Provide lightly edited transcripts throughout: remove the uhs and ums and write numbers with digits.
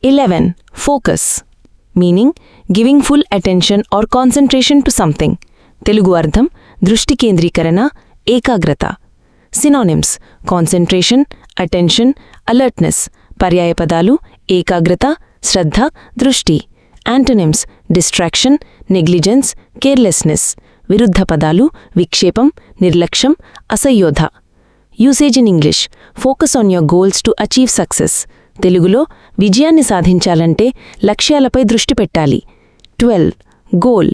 11. Focus. Meaning, giving full attention or concentration to something. Telugu అర్థం దృష్టి కేంద్రీకరణ, ఏకాగ్రత. Synonyms: concentration, attention, alertness. పర్యాయపదాలు ఏకాగ్రత, శ్రద్ధ, దృష్టి. Antonyms: distraction, negligence, carelessness. విరుద్ధ పదాలు విక్షేపం, నిర్లక్ష్యం, అసహ్యోధ. Usage in English: focus on your goals to achieve success. తెలుగులో విజయాన్ని సాధించాలంటే లక్ష్యాలపై దృష్టి పెట్టాలి. 12. Goal.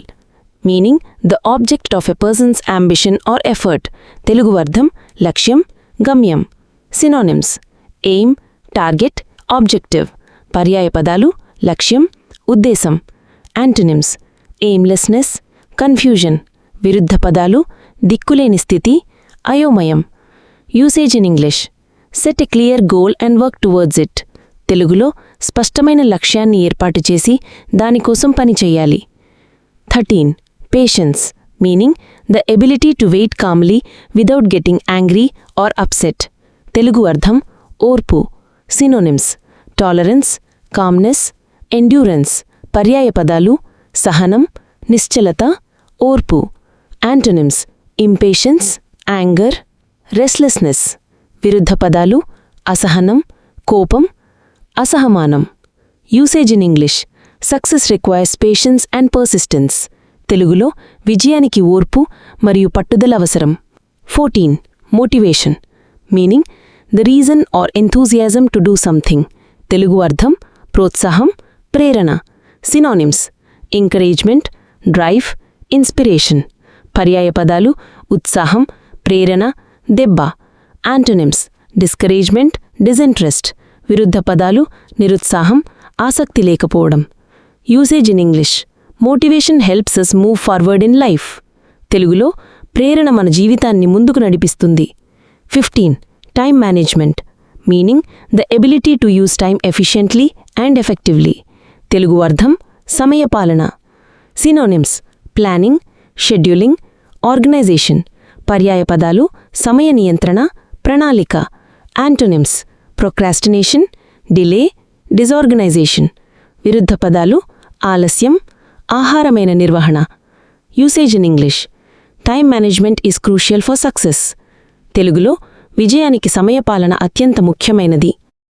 Meaning, the object of a person's ambition or effort. Telugu అర్థం లక్ష్యం, గమ్యం. Synonyms: aim, target, objective. పర్యాయపదాలు లక్ష్యం, ఉద్దేశం. Antonyms: aimlessness, confusion. విరుద్ధ పదాలు దిక్కులేని స్థితి, అయోమయం. Usage in English: set a clear goal and work towards it. తెలుగులో స్పష్టమైన లక్ష్యాన్ని ఏర్పాటు చేసి దానికోసం పనిచెయ్యాలి. 13. Patience. Meaning, the ability to wait calmly without getting angry or upset. Telugu అర్థం ఓర్పు. Synonyms: tolerance, calmness, endurance. పర్యాయపదాలు సహనం, నిశ్చలత, ఓర్పు. Antonyms: impatience, anger, restlessness. విరుద్ధ పదాలు అసహనం, కోపం, అసహమానం. Usage in English: success requires patience and persistence. తెలుగులో విజయానికి ఓర్పు మరియు పట్టుదల అవసరం. 14. Motivation. Meaning, the reason or enthusiasm to do something. Telugu అర్థం ప్రోత్సాహం, ప్రేరణ. Synonyms: encouragement, drive, inspiration. పర్యాయపదాలు ఉత్సాహం, ప్రేరణ, దెబ్బ. Antonyms: discouragement, disinterest. విరుద్ధ పదాలు నిరుత్సాహం, ఆసక్తి లేకపోవడం. Usage in English: motivation helps us move forward in life. తెలుగులో ప్రేరణ మన జీవితాన్ని ముందుకు నడిపిస్తుంది. 15. Time management. Meaning, the ability to use time efficiently and effectively. Telugu అర్థం సమయపాలన. Synonyms: planning, scheduling, organization. పర్యాయపదాలు సమయ నియంత్రణ, ప్రణాళిక. Antonyms: procrastination, delay, disorganization. విరుద్ధ పదాలు ఆలస్యం, ఆహారమైన నిర్వహణ. Usage in English: time management is crucial for success. తెలుగులో విజయానికి సమయపాలన అత్యంత ముఖ్యమైనది.